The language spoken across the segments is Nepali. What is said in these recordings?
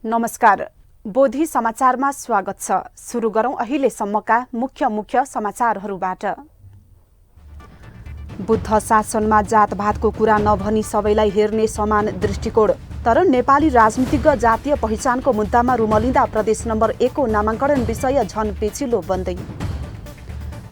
नमस्कार, बोधी समाचारमा स्वागत छ। सुरु गरौं अहिलेसम्मका मुख्य समाचारहरूबाट। बुद्ध शासनमा जातभातको कुरा नभनी सबैलाई हेर्ने समान दृष्टिकोण। तर नेपाली राजनीतिज्ञ जातीय पहिचानको मुद्दामा रुमलिँदा प्रदेश नम्बर 1 को नामाङ्कन विषय झन पेचिलो बन्दै।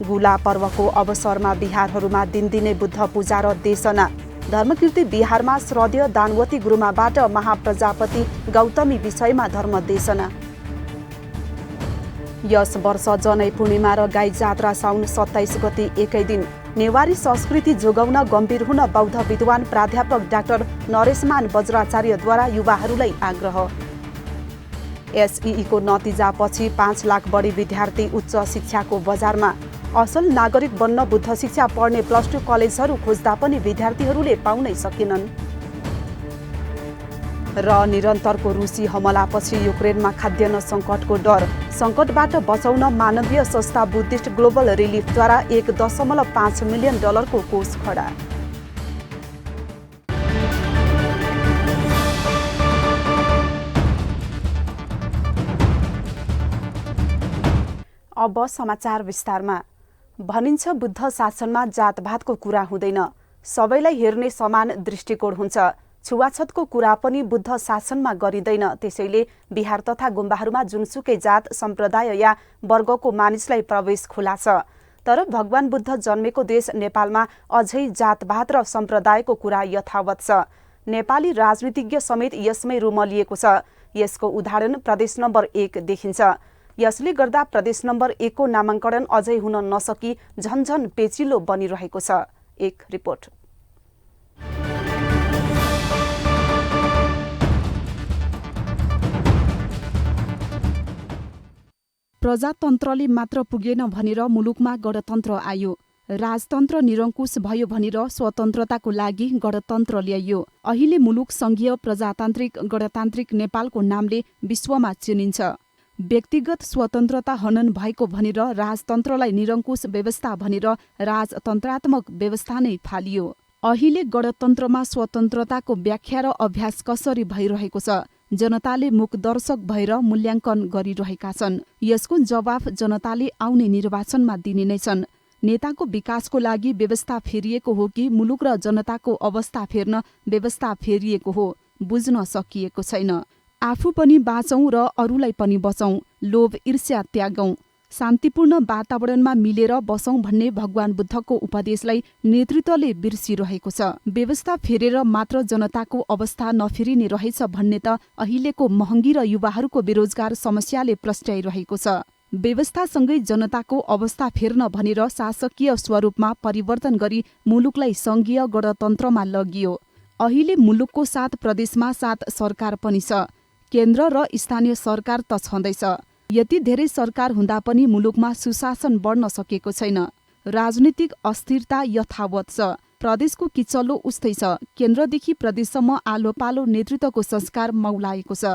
गुला पर्वको अवसरमा बिहारहरूमा दिनदिनै बुद्ध पूजा र देशना। धर्मकीर्ति बिहारमा श्रद्धेय दानवती गुरुमाबाट महाप्रजापति गौतमी विषयमा धर्म देशना। यस वर्ष जनै पूर्णिमा र गाई जात्रा साउन 27 गते एकै दिन। नेवारी संस्कृति जोगाउन गम्भीर हुन बौद्ध विद्वान प्राध्यापक डाक्टर नरेशमान बज्राचार्यद्वारा युवाहरूलाई आग्रह। एसईई को नतिजापछि 5 लाख बढी विद्यार्थी उच्च शिक्षाको बजारमा। असल नागरिक बन्न बुद्ध शिक्षा पढ्ने +2 कलेजहरू खोज्दा पनि विद्यार्थीहरूले पाउनै सकेनन्। र निरन्तरको रुसी हमलापछि युक्रेनमा खाद्यान्न सङ्कटको डर। सङ्कटबाट बचाउन मानवीय संस्था बुद्धिस्ट ग्लोबल रिलिफद्वारा $1.5 मिलियन को कोष खडा। अब समाचार विस्तारमा। भनिन्छ बुद्ध शासनमा जातभातको कुरा हुँदैन, सबैलाई हेर्ने समान दृष्टिकोण हुन्छ। छुवाछतको कुरा पनि बुद्ध शासनमा गरिँदैन। त्यसैले बिहार तथा गुम्बाहरूमा जुनसुकै जात सम्प्रदाय या वर्गको मानिसलाई प्रवेश खुला छ। तर भगवान बुद्ध जन्मेको देश नेपालमा अझै जातभात र सम्प्रदायको कुरा यथावत छ। नेपाली राजनीतिज्ञ समेत यसमै रुमलिएको छ। यसको उदाहरण प्रदेश नम्बर 1 देखिन्छ। यसले गर्दा प्रदेश नम्बर 1 को नामाङ्कन अझै हुन नसकी झनझन पेचिलो बनिरहेको छ। एक रिपोर्ट। प्रजातन्त्रले मात्र पुगेन भनेर मुलुकमा गणतन्त्र आयो। राजतन्त्र निरङ्कुश भयो भनेर स्वतन्त्रताको लागि गणतन्त्र ल्याइयो। अहिले मुलुक सङ्घीय प्रजातान्त्रिक गणतान्त्रिक नेपालको नामले विश्वमा चिनिन्छ। व्यक्तिगत स्वतन्त्रता हनन भएको भनेर राजतन्त्रलाई निरङ्कुश व्यवस्था भनेर राजतन्त्रात्मक व्यवस्था नै फालियो। अहिले गणतन्त्रमा स्वतन्त्रताको व्याख्या र अभ्यास कसरी भइरहेको छ? जनताले मुखदर्शक भएर मूल्याङ्कन गरिरहेका छन्। यसको जवाफ जनताले आउने निर्वाचनमा दिने नै छन्। नेताको विकासको लागि व्यवस्था फेरिएको हो कि मुलुक र जनताको अवस्था फेर्न व्यवस्था फेरिएको हो, बुझ्न सकिएको छैन। आफू पनि बाँचौं र अरूलाई पनि बचौं, लोभ ईर्ष्या त्यागौं, शान्तिपूर्ण वातावरणमा मिलेर बसौं भन्ने भगवान बुद्धको उपदेशलाई नेतृत्वले बिर्सिरहेको छ। व्यवस्था फेरेर मात्र जनताको अवस्था नफेरिने रहेछ भन्ने त अहिलेको महँगी र युवाहरूको बेरोजगार समस्याले प्रस्ट्याइरहेको छ। व्यवस्थासँगै जनताको अवस्था फेर्न भनेर शासकीय स्वरूपमा परिवर्तन गरी मुलुकलाई सङ्घीय गणतन्त्रमा लगियो। अहिले मुलुकको 7 प्रदेशमा 7 सरकार पनि छ। केन्द्र र स्थानीय सरकार त छँदैछ। यति धेरै सरकार हुँदा पनि मुलुकमा सुशासन बढ्न सकेको छैन। राजनीतिक अस्थिरता यथावत छ। प्रदेशको किचलो उस्तै छ। केन्द्रदेखि प्रदेशसम्म आलो पालो नेतृत्वको संस्कार मौलाएको छ।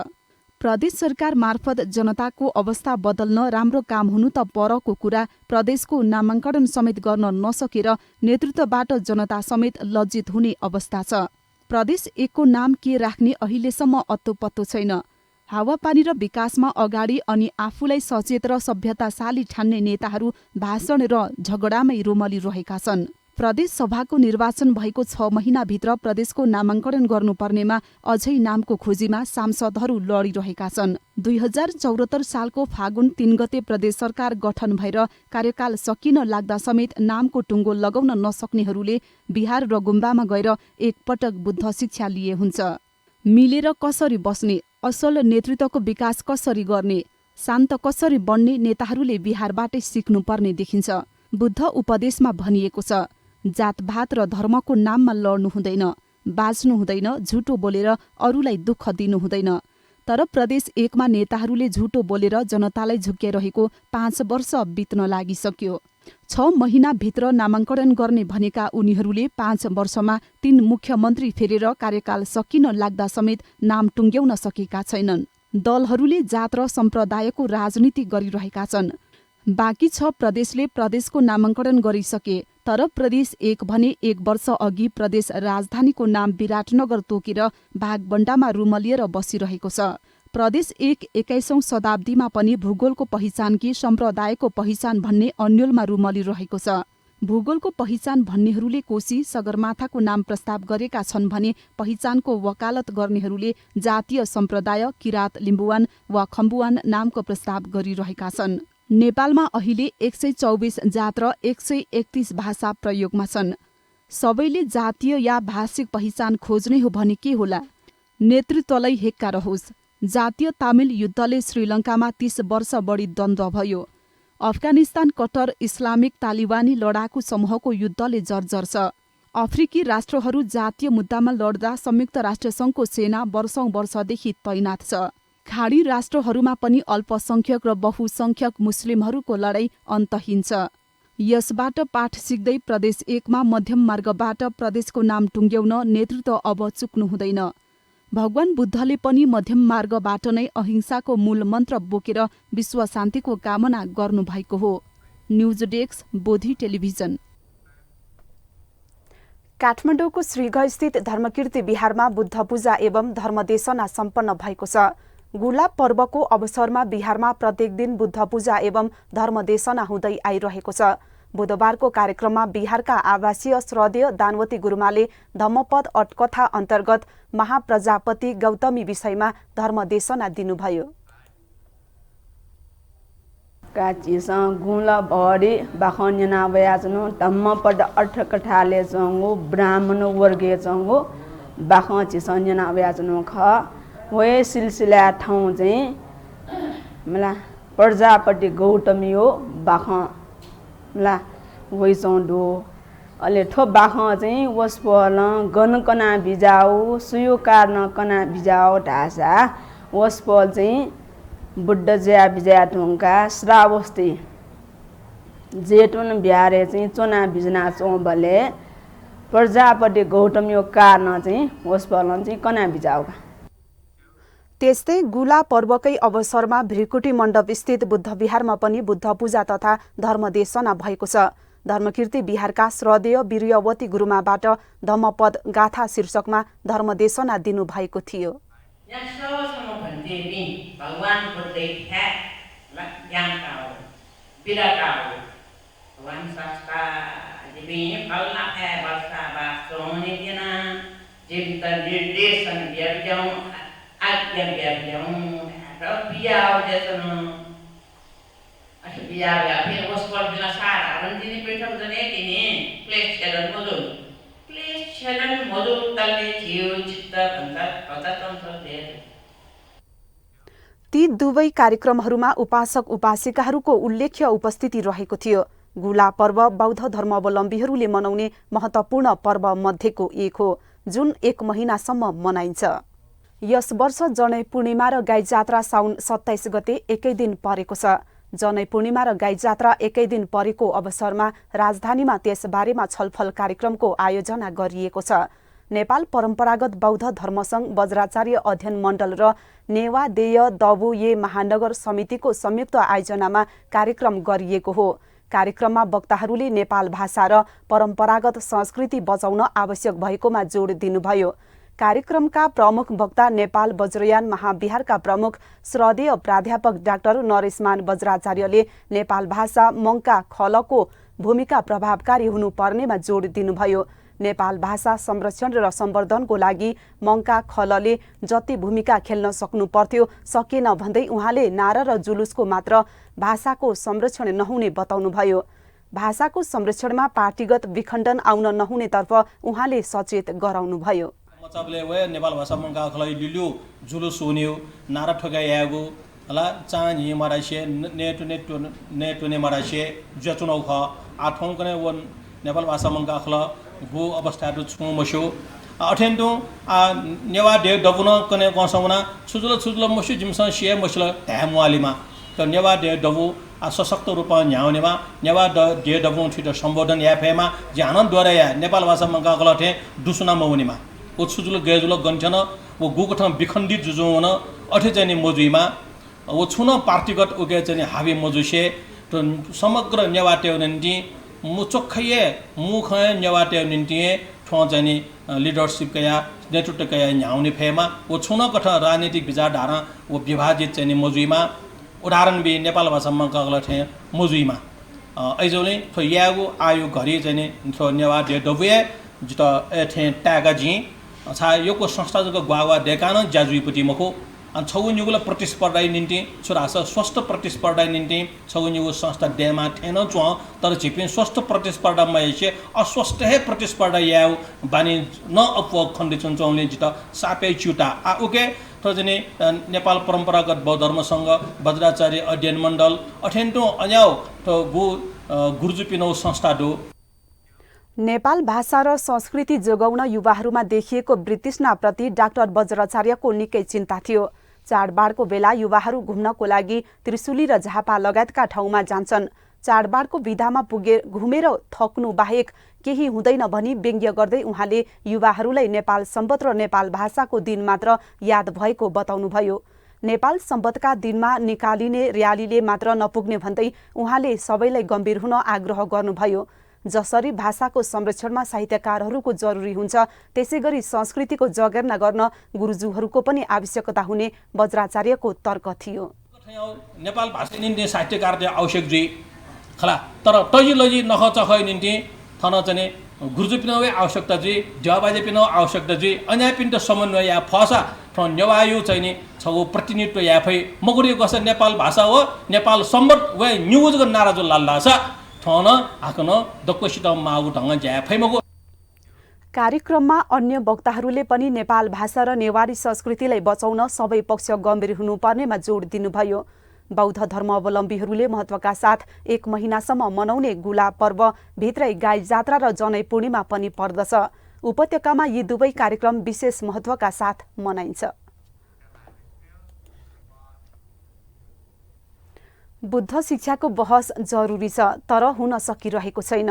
प्रदेश सरकार मार्फत जनताको अवस्था बदल्न राम्रो काम हुनु त परको कुरा, प्रदेशको नामाङ्कन समेत गर्न नसकेर नेतृत्वबाट जनता समेत लज्जित हुने अवस्था छ। प्रदेश 1 को नाम के राख्ने अहिलेसम्म अत्तो-पत्तो छैन। हावापानी र विकासमा अगाडि अनि आफूलाई सचेत र सभ्यताशाली ठान्ने नेताहरू भाषण र झगडामै रुमलिरहेका छन्। प्रदेश सभाको निर्वाचन भएको 6 महिनाभित्र प्रदेशको नामाङ्कन गर्नुपर्नेमा अझै नामको खोजीमा सांसदहरू लडिरहेका छन्। 2074 सालको फागुन 3 गते प्रदेश सरकार गठन भएर कार्यकाल सकिन लाग्दा समेत नामको टुङ्गो लगाउन नसक्नेहरूले बिहार र गुम्बामा गएर एकपटक बुद्ध शिक्षा लिए हुन्छ। मिलेर कसरी बस्ने, असल नेतृत्वको विकास कसरी गर्ने, शान्त कसरी बन्ने नेताहरूले बिहारबाटै सिक्नुपर्ने देखिन्छ। बुद्ध उपदेशमा भनिएको छ, जातभात र धर्मको नाममा लड्नु हुँदैन, बाँच्नु हुँदैन, झुटो बोलेर अरूलाई दुःख दिनु हुँदैन। तर प्रदेश 1 मा नेताहरूले झुटो बोलेर जनतालाई झुक्क्याइरहेको 5 वर्ष बित्न लागिसक्यो। 6 महिनाभित्र नामाङ्कन गर्ने भनेका उनीहरूले 5 वर्षमा 3 मुख्यमन्त्री फेरेर कार्यकाल सकिन लाग्दा समेत नाम टुङ्ग्याउन सकेका छैनन्। दलहरूले जात र सम्प्रदायको राजनीति गरिरहेका छन्। बाँकी 6 प्रदेशले प्रदेशको नामाङ्कन गरिसके। तर प्रदेश 1 भने 1 वर्ष अघि प्रदेश राजधानीको नाम विराटनगर तोकेर भागबण्डामा रुमलिएर बसिरहेको छ। प्रदेश 1 21औं शताब्दीमा पनि भूगोलको पहिचान कि सम्प्रदायको पहिचान भन्ने अन्यलमा रुमलिरहेको छ। भूगोलको पहिचान भन्नेहरूले कोशी सगरमाथाको नाम प्रस्ताव गरेका छन् भने पहिचानको वकालत गर्नेहरूले जातीय सम्प्रदाय किरात लिम्बुवान वा खम्बुवान नामको प्रस्ताव गरिरहेका छन्। नेपालमा अहिले 124 जात र 131 भाषा प्रयोगमा छन्। सबैले जातीय या भाषिक पहिचान खोज्ने हो भने के होला? नेतृत्वलाई हेक्का रहोस्। जातीय तामिल युद्धले श्रीलङ्कामा 30 वर्ष बढी द्वन्द्व भयो। अफगानिस्तान कट्टर इस्लामिक तालिबानी लडाकु समूहको युद्धले जर्जर छ। अफ्रिकी राष्ट्रहरू जातीय मुद्दामा लड्दा संयुक्त राष्ट्रसङ्घको सेना वर्षौं-वर्षदेखि तैनात छ। खाडी राष्ट्रहरूमा पनि अल्पसंख्यक र बहुसंख्यक मुस्लिमहरूको लडाईँ अन्तहीन छ। यसबाट पाठ सिक्दै प्रदेश 1 मा मध्यम मार्गबाट प्रदेशको नाम टुङ्ग्याउन नेतृत्व अब चुक्नु हुँदैन। भगवान बुद्धले पनि मध्यम मार्गबाट नै अहिंसाको मूल मन्त्र बोकेर विश्व शान्तिको कामना गर्नुभएको हो। News desk Bodhi television. काठमाडौँको श्रीगस्थित धर्मकीर्ति विहारमा बुद्ध पूजा एवं धर्मदेशना सम्पन्न भएको छ। गुला पर्वको अवसरमा विहारमा प्रत्येक दिन बुद्ध पूजा एवं धर्मदेशना हुँदै आइरहेको छ। बुधबारको कार्यक्रममा बिहारका आवासीय श्रद्धेय दानवती गुरुमाले धम्मपद अटकथा अन्तर्गत महाप्रजापति गौतमी विषयमा धर्मदेशना दिनुभयो। काचिसँग गुला भरी बाखन्यना बयाजनो धम्मपद अटकथाले जंगो ब्राह्मण वर्गीय जंगो बाखची सन्यना बयाजनो ख वे सिलसिला ठाउँ चाहिँ मला प्रजापति गौतमी हो बाख ला वैसौडो अहिले ठो बाख चाहिँ वस्पल गनकना बिजाउ सुयो कार्न कना बिजाउ ढासा वस्पल चाहिँ बुद्ध ज्या बिजा ढुङ्गा श्रावस्ती जेठुन ब्यारे चाहिँ चोना बिजना चौबले प्रजापति गौतमी कार्न चाहिँ वस्पल चाहिँ कना बिजाउका। त्यस्तै गुला पर्वकै अवसरमा भृकुटी मण्डप स्थित बुद्ध विहारमा पनि बुद्ध पूजा तथा धर्मदेशना भएको छ। धर्मकीर्ति विहारका श्रद्धेय वीर्यवती गुरुमाबाट धम्मपद गाथा शीर्षकमा धर्मदेशना दिनुभएको थियो। ती दुवै कार्यक्रमहरूमा उपासक उपासिकाहरूको उल्लेख्य उपस्थिति रहेको थियो। गुला पर्व बौद्ध धर्मावलम्बीहरूले मनाउने महत्त्वपूर्ण पर्व मध्येको एक हो, जुन 1 महिनासम्म मनाइन्छ। यस वर्ष जनै पूर्णिमा र गाई जात्रा साउन 27 गते एकै दिन परेको छ। जनै पूर्णिमा र गाई जात्रा एकै दिन परेको अवसरमा राजधानीमा त्यसबारेमा छलफल कार्यक्रमको आयोजना गरिएको छ। नेपाल परम्परागत बौद्ध धर्मसङ्घ वज्राचार्य अध्ययन मण्डल र नेवादेय दबु ये महानगर समितिको संयुक्त आयोजनामा कार्यक्रम गरिएको हो। कार्यक्रममा वक्ताहरूले नेपाल भाषा र परम्परागत संस्कृति बचाउन आवश्यक भएकोमा जोड दिनुभयो। कार्यक्रमका प्रमुख वक्ता नेपाल वज्रयान महाविहारका प्रमुख श्रद्धेय प्राध्यापक डाक्टर नरेशमान वज्राचार्यले नेपाल भाषा मङ्का खलको भूमिका प्रभावकारी हुनुपर्नेमा जोड दिनुभयो। नेपाल भाषा संरक्षण र सम्वर्धनको लागि मङ्का खलले जति भूमिका खेल्न सक्नु पर्थ्यो सकेन भन्दै उहाँले नारा र जुलुसको मात्र भाषाको संरक्षण नहुने बताउनुभयो। भाषाको संरक्षणमा पार्टीगत विखण्डन आउन नहुनेतर्फ उहाँले सचेत गराउनुभयो। मचाबले वे नेपाल भाषा मङ्का खलाई लिल्यु जुलुस हुन्यो नारा ठोगायागो हला चानी मराइसे नेटु ने मराइसे जचुनौ ख आठौं कने वन नेपाल भाषा मङ्का खल गो अवस्थाहरु छु मस्यो अठेन्टो नेवा डे डबुन कने गसौना छुजुल मस्यो जिमसन सिए मस्ल ढ्यामवालीमा त नेवा डे डबु सशक्त रूपमा न्याउनेमा नेवा डे डबु छिटो सम्बोधन याफेमा ज्ञानद्वारा या नेपाल भाषा मङ्का खल थे दुसुना मौनीमा ओ छुजुल गेजुल गन्थन वो गुगठ विखण्डित जुजुन अठे चाहिँ मजुइमा वो छुन पार्टीगत उगे चाहिँ हावी मजुसे त समग्र नेवाटे निन्ति मुचोखये मुख नेवाटे निन्ति ठो चाहिँ नि लिडरसिप कया नेतृत्व कया न्याउने फेमा वो छुन कठ राजनीतिक विचारधारा वो विभाजित चाहिँ नि मजुइमा उदाहरण बि नेपाल भाषामा गगल थे मजुइमा ऐजोले थो यागो आयो घरि चाहिँ नि थो नेवा दे डबे जित एथे टागा जी छा योको संस्था जको ग्वावा देकान जाजुइपति मखो अनि छौन्युगुला प्रतिस्पर्धा निम्ति छोरास स्वस्थ प्रतिस्पर्धा निम्ति छौन्युगु संस्था डेमा थेन चुह तर छिपिन स्वस्थ प्रतिस्पर्धामा एसे अस्वस्थ हे प्रतिस्पर्धा याउ बानी न अपव खण्डिचन चौले जित सापे चुटा आ ओके त जने नेपाल परम्परागत बौद्ध धर्मसँग वज्राचार्य अध्ययन मण्डल अठेन्टो अन्याउ त गुरुजुपिनौ संस्था दो नेपाल भाषा र संस्कृति जोगाउन युवाहरूमा देखिएको वृत्तृष्णाप्रति डाक्टर वज्राचार्यको निकै चिन्ता थियो। चाडबाडको बेला युवाहरू घुम्नको लागि त्रिशुली र झापा लगायतका ठाउँमा जान्छन्। चाडबाडको विधामा घुमेर थक्नु बाहेक केही हुँदैन भनी व्यङ्ग्य गर्दै उहाँले युवाहरूलाई नेपाल सम्वत र नेपाल भाषाको दिन मात्र याद भएको बताउनुभयो। नेपाल सम्वतका दिनमा निकालिने र्यालीले मात्र नपुग्ने भन्दै उहाँले सबैलाई गम्भीर हुन आग्रह गर्नुभयो। जसरी भाषाको संरक्षणमा साहित्यकारहरूको जरुरी हुन्छ त्यसैगरी संस्कृतिको जगेर्ना गर्न गुरुजुहरूको पनि आवश्यकता हुने वज्राचार्यको तर्क थियो। नेपाल भाषा निम्ति साहित्यकार आवश्यक जी खला तर तैलजी नखचख निम्ति थन चाहिँ गुरुजु पिनवे आवश्यकता जी जवाबाजे पिन आवश्यकता जी अन्य पिण्ड समन्वय या फसा फ्रम नेवायु चाहिँ नि छगो प्रतिनिधित्व या फै मगुरी गस नेपाल भाषा हो नेपाल सम्बत वे न्यूज ग नाराजो लाल्ला छ थन आकन दक्कसित माउ ढंग ज्या फै मगु। कार्यक्रममा अन्य वक्ताहरूले पनि नेपाल भाषा र नेवारी संस्कृतिलाई बचाउन सबै पक्ष गम्भीर हुनुपर्नेमा जोड दिनुभयो। बौद्ध धर्मावलम्बीहरूले महत्वका साथ 1 महिनासम्म मनाउने गुला पर्व भित्रै गाई जात्रा र जनै पूर्णिमा पनि पर्दछ। उपत्यकामा यी दुवै कार्यक्रम विशेष महत्वका साथ मनाइन्छ। बुद्ध शिक्षाको बहस जरुरी छ तर हुन सकिरहेको छैन।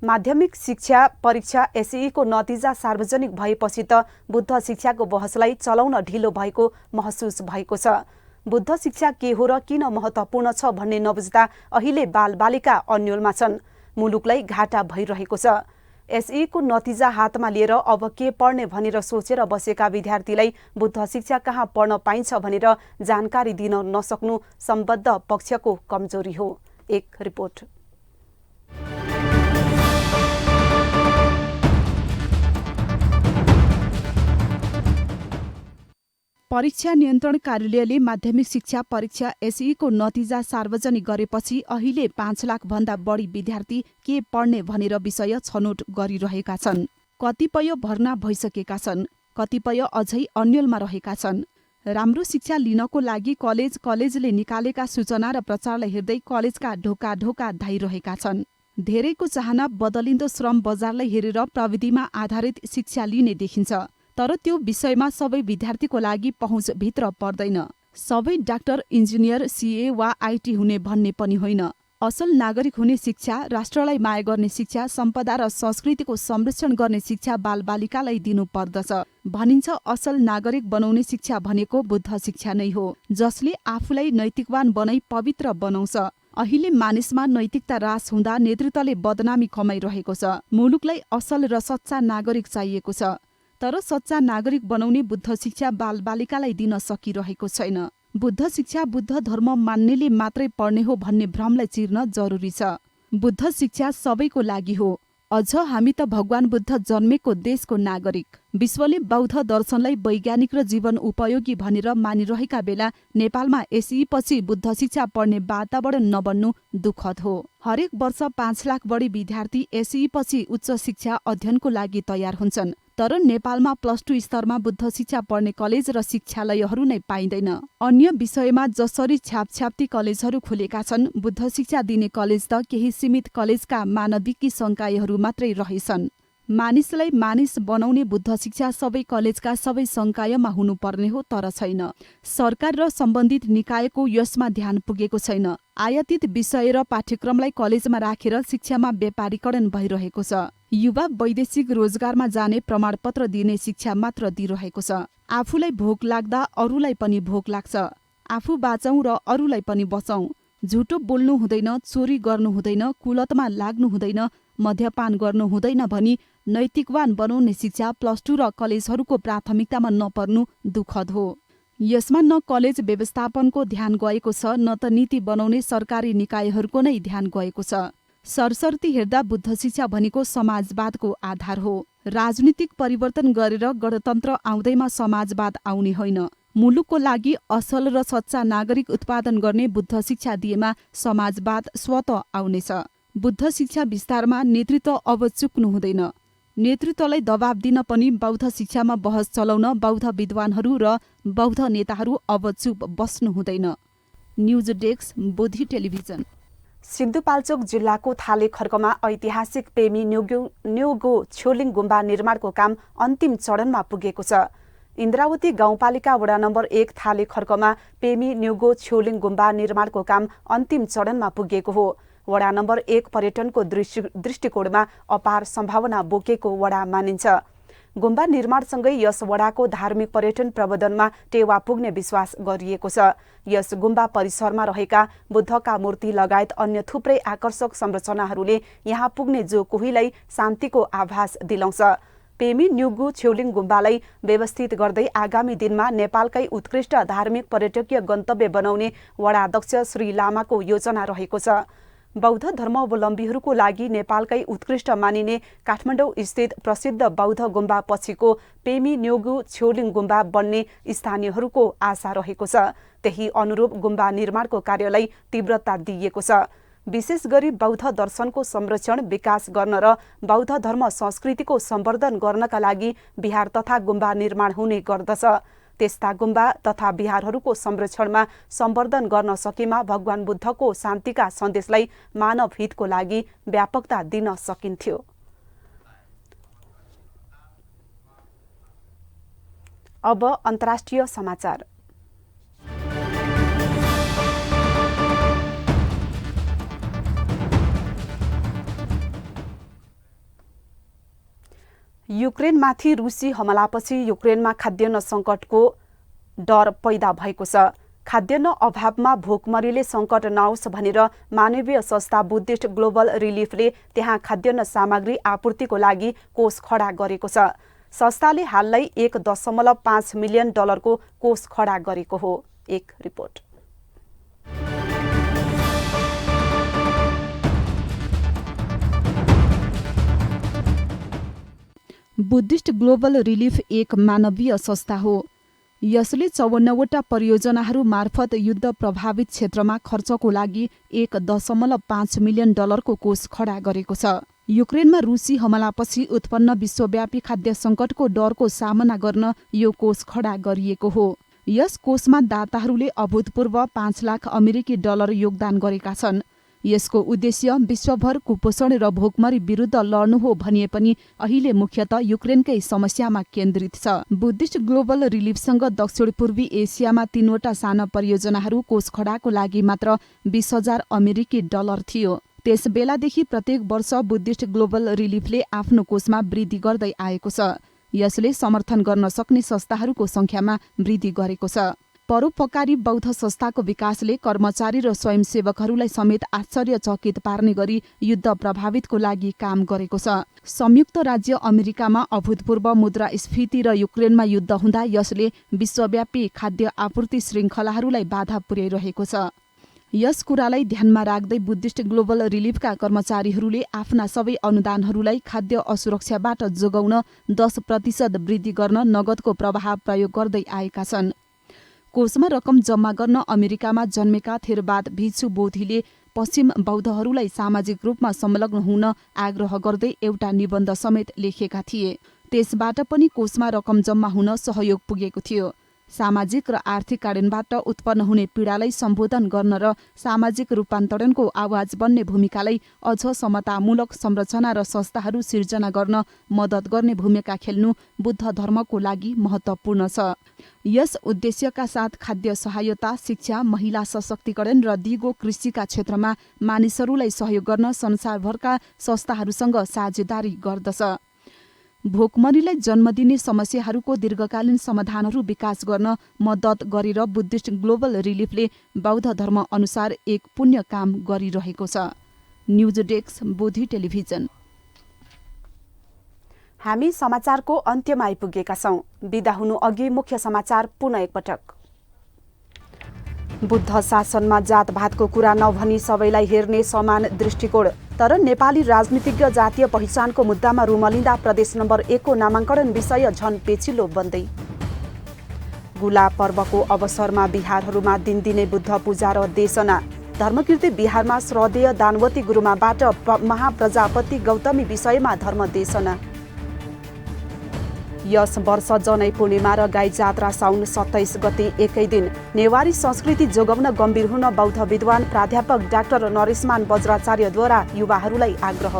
माध्यमिक शिक्षा परीक्षा एसई को नतिजा सार्वजनिक भएपछि त बुद्ध शिक्षाको बहसलाई चलाउन ढिलो भएको महसुस भएको छ। बुद्ध शिक्षा के हो र किन महत्त्वपूर्ण छ भन्ने नबुझ्दा अहिले बालबालिका अन्योलमा छन्। मुलुकलाई घाटा भइरहेको छ। एसई को नतिजा हातमा लिएर अब के पढ्ने भनेर सोचेर बसेका विद्यार्थीलाई बुद्ध शिक्षा कहाँ पढ्न पाइन्छ भनेर जानकारी दिन नसक्नु सम्बद्ध पक्षको कमजोरी हो। एक रिपोर्ट। परीक्षा नियन्त्रण कार्यालयले माध्यमिक शिक्षा परीक्षा एसई को नतिजा सार्वजनिक गरेपछि अहिले 5 लाख भन्दा बढी विद्यार्थी के पढ्ने भनेर विषय छनौट गरिरहेका छन्। कतिपय भर्ना भइसकेका छन्, कतिपय अझै अन्यलमा रहेका छन्। राम्रो शिक्षा लिनको लागि कलेजले निकालेका सूचना र प्रचारलाई हेर्दै कलेजका ढोका धाइरहेका छन्। धेरैको चाहना बदलिँदो श्रम बजारलाई हेरेर प्रविधिमा आधारित शिक्षा लिने देखिन्छ। तर त्यो विषयमा सबै विद्यार्थीको लागि पहुँच भित्र पर्दैन। सबै डाक्टर, इन्जिनियर, सीए वा आईटी हुने भन्ने पनि होइन। असल नागरिक हुने शिक्षा, राष्ट्रलाई माया गर्ने शिक्षा, सम्पदा र संस्कृतिको संरक्षण गर्ने शिक्षा बालबालिकालाई दिनुपर्दछ। भनिन्छ असल नागरिक बनाउने शिक्षा भनेको बुद्ध शिक्षा नै हो, जसले आफूलाई नैतिकवान बनाई पवित्र बनाउँछ। अहिले मानिसमा नैतिकता ह्रास हुँदा नेतृत्वले बदनामी कमाइरहेको छ। मुलुकलाई असल र सच्चा नागरिक चाहिएको छ। तर सच्चा नागरिक बनाउने बुद्ध शिक्षा बालबालिकालाई दिन सकिरहेको छैन। बुद्ध शिक्षा बुद्ध धर्म मान्नेले मात्रै पढ्ने हो भन्ने भ्रमलाई चिर्न जरुरी छ। बुद्ध शिक्षा सबैको लागि हो। अझ हामी त भगवान बुद्ध जन्मेको देशको नागरिक। विश्वले बौद्ध दर्शनलाई वैज्ञानिक र जीवन उपयोगी भनेर मानिरहेका बेला नेपालमा एसई पछि बुद्ध शिक्षा पढ्ने वातावरण नबन्नु दुःखद हो। हरेक वर्ष 5 लाख बढी विद्यार्थी एसई पछि उच्च शिक्षा अध्ययनको लागि तयार हुन्छन्। तर नेपालमा +2 स्तरमा बुद्ध शिक्षा पढ्ने कलेज र शिक्षालयहरू नै पाइँदैन। अन्य विषयमा जसरी छ्यापछ्याप्ती कलेजहरू खुलेका छन्, बुद्ध शिक्षा दिने कलेज त केही सीमित कलेजका मानविकी संकायहरू मात्रै रहेछन्। मानिसलाई मानिस बनाउने बुद्ध शिक्षा सबै कलेजका सबै संकायमा हुनुपर्ने हो, तर छैन। सरकार र सम्बन्धित निकायको यसमा ध्यान पुगेको छैन। आयातित विषय र पाठ्यक्रमलाई कलेजमा राखेर शिक्षामा व्यापारीकरण भइरहेको छ। युवा वैदेशिक रोजगारमा जाने प्रमाणपत्र दिने शिक्षा मात्र दिइरहेको छ। आफूलाई भोक लाग्दा अरूलाई पनि भोक लाग्छ। आफू बाँचौं र अरूलाई पनि बचाउँ। झुटो बोल्नु हुँदैन, चोरी गर्नु हुँदैन, कुलतमा लाग्नु हुँदैन, मद्यपान गर्नु हुँदैन भनी नैतिकवान बनाउने शिक्षा +2 र कलेजहरूको प्राथमिकतामा नपर्नु दुःखद हो। यसमा न कलेज व्यवस्थापनको ध्यान गएको छ न त नीति बनाउने सरकारी निकायहरूको नै ध्यान गएको छ। सरसर्ती हेर्दा बुद्ध शिक्षा भनेको समाजवादको आधार हो। राजनीतिक परिवर्तन गरेर गणतन्त्र आउँदैमा समाजवाद आउने होइन। मुलुकको लागि असल र सच्चा नागरिक उत्पादन गर्ने बुद्ध शिक्षा दिएमा समाजवाद स्वतः आउनेछ। बुद्ध शिक्षा विस्तारमा नेतृत्व अब चुक्नु हुँदैन। नेतृत्वलाई दबाब दिन पनि बौद्ध शिक्षामा बहस चलाउन बौद्ध विद्वानहरू र बौद्ध नेताहरू अब चुप बस्नु हुँदैन। News desk Bodhi television. Sindhupalchok जिल्लाको थाले खर्कमा ऐतिहासिक पेमी न्युगो छ्योलिङ गुम्बा निर्माणको काम अन्तिम चरणमा पुगेको छ। इन्द्रावती गाउँपालिका वडा नम्बर 1 थाले खर्कमा पेमी न्युगो छ्योलिङ गुम्बा निर्माणको काम अन्तिम चरणमा पुगेको हो। वडा नम्बर 1 पर्यटनको दृष्टिकोणमा अपार सम्भावना बोकेको वडा मानिन्छ। गुम्बा निर्माणसँगै यस वडाको धार्मिक पर्यटन प्रवर्धनमा टेवा पुग्ने विश्वास गरिएको छ। यस गुम्बा परिसरमा रहेका बुद्धका मूर्ति लगायत अन्य थुप्रै आकर्षक संरचनाहरूले यहाँ पुग्ने जो कोहीलाई शान्तिको आभास दिलाउँछ। पेमी न्युगु छ्योलिङ गुम्बालाई व्यवस्थित गर्दै आगामी दिनमा नेपालकै उत्कृष्ट धार्मिक पर्यटकीय गन्तव्य बनाउने वडाध्यक्ष श्री लामाको योजना रहेको छ। बौद्ध धर्मावलम्बीहरूको लागि नेपालकै उत्कृष्ट मानिने काठमाडौँ स्थित प्रसिद्ध बौद्ध गुम्बा पछिको पेमी न्युगु छ्योलिङ गुम्बा बन्ने स्थानीयहरूको आशा रहेको छ। त्यही अनुरूप गुम्बा निर्माणको कार्यलाई तीव्रता दिइएको छ। विशेष गरी बौद्ध दर्शनको संरक्षण विकास गर्न र बौद्ध धर्म संस्कृतिको सम्वर्धन गर्नका लागि विहार तथा गुम्बा निर्माण हुने गर्दछ। त्यस्ता गुम्बा तथा विहारहरूको संरक्षणमा सम्वर्धन गर्न सकेमा भगवान बुद्धको शान्तिका सन्देशलाई मानव हितको लागि व्यापकता दिन सकिन्थ्यो। अब अन्तर्राष्ट्रिय समाचार। युक्रेनमाथि रुसी हमलापछि युक्रेनमा खाद्यान्न सङ्कटको डर पैदा भएको छ। खाद्यान्न अभावमा भोकमरीले सङ्कट नआओस् भनेर मानवीय संस्था बुद्धिस्ट ग्लोबल रिलिफले त्यहाँ खाद्यान्न सामग्री आपूर्तिको लागि कोष खडा गरेको छ। संस्थाले हाललाई $1.5 मिलियन कोष खडा गरेको हो। एक रिपोर्ट। बुद्धिस्ट ग्लोबल रिलिफ एक मानवीय संस्था हो। यसले 54वटा परियोजनाहरू मार्फत युद्ध प्रभावित क्षेत्रमा खर्चको लागि $1.5 मिलियन कोष खडा गरेको छ। युक्रेनमा रुसी हमलापछि उत्पन्न विश्वव्यापी खाद्य सङ्कटको डरको सामना गर्न यो कोष खडा गरिएको हो। यस कोषमा दाताहरूले अभूतपूर्व $5 लाख अमेरिकी योगदान गरेका छन्। यसको उद्देश्य विश्वभर कुपोषण र भोकमरी विरुद्ध लड्नु हो भनिए पनि अहिले मुख्यतः युक्रेनकै समस्यामा केन्द्रित छ। बुद्धिस्ट ग्लोबल रिलिफसँग दक्षिण पूर्वी एसियामा 3वटा साना परियोजनाहरू कोष खडाको लागि मात्र $20,000 अमेरिकी थियो। त्यस बेलादेखि प्रत्येक वर्ष बुद्धिस्ट ग्लोबल रिलिफले आफ्नो कोषमा वृद्धि गर्दै आएको छ। यसले समर्थन गर्न सक्ने संस्थाहरूको संख्यामा वृद्धि गरेको छ। परोपकारी बौद्ध संस्थाको विकासले कर्मचारी र स्वयंसेवकहरूलाई समेत आश्चर्यचकित पार्ने गरी युद्ध प्रभावितको लागि काम गरेको छ। संयुक्त राज्य अमेरिकामा अभूतपूर्व मुद्रास्फीति र युक्रेनमा युद्ध हुँदा यसले विश्वव्यापी खाद्य आपूर्ति श्रृङ्खलाहरूलाई बाधा पुर्याइरहेको छ। यस कुरालाई ध्यानमा राख्दै बुद्धिस्ट ग्लोबल रिलिफका कर्मचारीहरूले आफ्ना सबै अनुदानहरूलाई खाद्य असुरक्षाबाट जोगाउन 10% वृद्धि गर्न नगदको प्रवाह प्रयोग गर्दै आएका छन्। कोषमा रकम जम्मा गर्न अमेरिकामा जन्मेका थेरवाद भिक्षु बोधिले पश्चिम बौद्धहरूलाई सामाजिक रूपमा संलग्न हुन आग्रह गर्दै एउटा निबन्ध समेत लेखेका थिए। त्यसबाट पनि कोषमा रकम जम्मा हुन सहयोग पुगेको थियो। सामाजिक र आर्थिक कारणबाट उत्पन्न हुने पीडालाई सम्बोधन गर्न र सामाजिक रूपान्तरणको आवाज बन्ने भूमिकालाई अझ समतामूलक संरचना र संस्थाहरू सिर्जना गर्न मद्दत गर्ने भूमिका खेल्नु बुद्ध धर्मको लागि महत्त्वपूर्ण छ। यस उद्देश्यका साथ खाद्य सहायता, शिक्षा, महिला सशक्तिकरण र दिगो कृषिका क्षेत्रमा मानिसहरूलाई सहयोग गर्न संसारभरका संस्थाहरूसँग साझेदारी गर्दछ। भोकमरीलाई जन्म दिने समस्याहरूको दीर्घकालीन समाधानहरू विकास गर्न मद्दत गरेर बुद्धिस्ट ग्लोबल रिलिफले बौद्ध धर्म अनुसार एक पुण्य काम गरिरहेको छ। News desk Bodhi television. हामी समाचारको अन्त्यमा आइपुगेका छौं। बिदा हुनु अघि मुख्य समाचार पुनः एकपटक। बुद्ध शासनमा जातभातको कुरा नभनी सबैलाई हेर्ने समान दृष्टिकोण। तर नेपाली राजनीतिज्ञ जातीय पहिचानको मुद्दामा रुमलिँदा प्रदेश नम्बर 1 को नामाङ्कन विषय झन पेचिलो बन्दै। गुला पर्वको अवसरमा बिहारहरूमा दिनदिनै बुद्ध पूजा र देशना। धर्मकीर्ति बिहारमा श्रद्धेय दानवती गुरुमाबाट महाप्रजापति गौतमी विषयमा धर्म देशना। यस वर्ष जनै पूर्णिमा र गाई जात्रा साउन 27 गते एकै दिन। नेवारी संस्कृति जोगाउन गम्भीर हुन बौद्ध विद्वान प्राध्यापक डाक्टर नरेशमान बज्राचार्यद्वारा युवाहरूलाई आग्रह।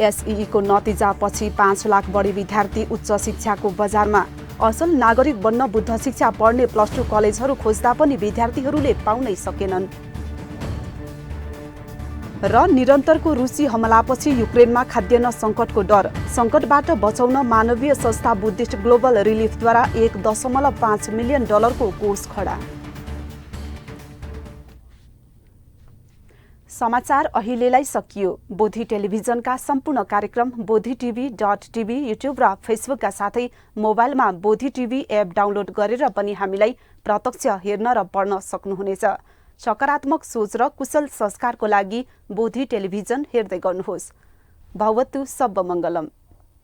एसईई को नतिजापछि 5 लाख बढी विद्यार्थी उच्च शिक्षाको बजारमा। असल नागरिक बन्न बुद्ध शिक्षा पढ्ने +2 कलेजहरू खोज्दा पनि विद्यार्थीहरूले पाउनै सकेनन्। र निरन्तरको रुसी हमलापछि युक्रेनमा खाद्यान्न सङ्कटको डर। सङ्कटबाट बचाउन मानवीय संस्था बुद्धिस्ट ग्लोबल रिलिफद्वारा $1.5 मिलियन को कोष खडा। समाचार अहिलेलाई सकियो। बोधी टेलिभिजनका सम्पूर्ण कार्यक्रम bodhitv.tv युट्युब र फेसबुकका साथै मोबाइलमा बोधी टिभी एप डाउनलोड गरेर पनि हामीलाई प्रत्यक्ष हेर्न र पढ्न सक्नुहुनेछ। सकारात्मक सोच र कुशल संस्कारको लागि बोधी टेलिभिजन हेर्दै गर्नुहोस्। भवतु सब मङ्गलम।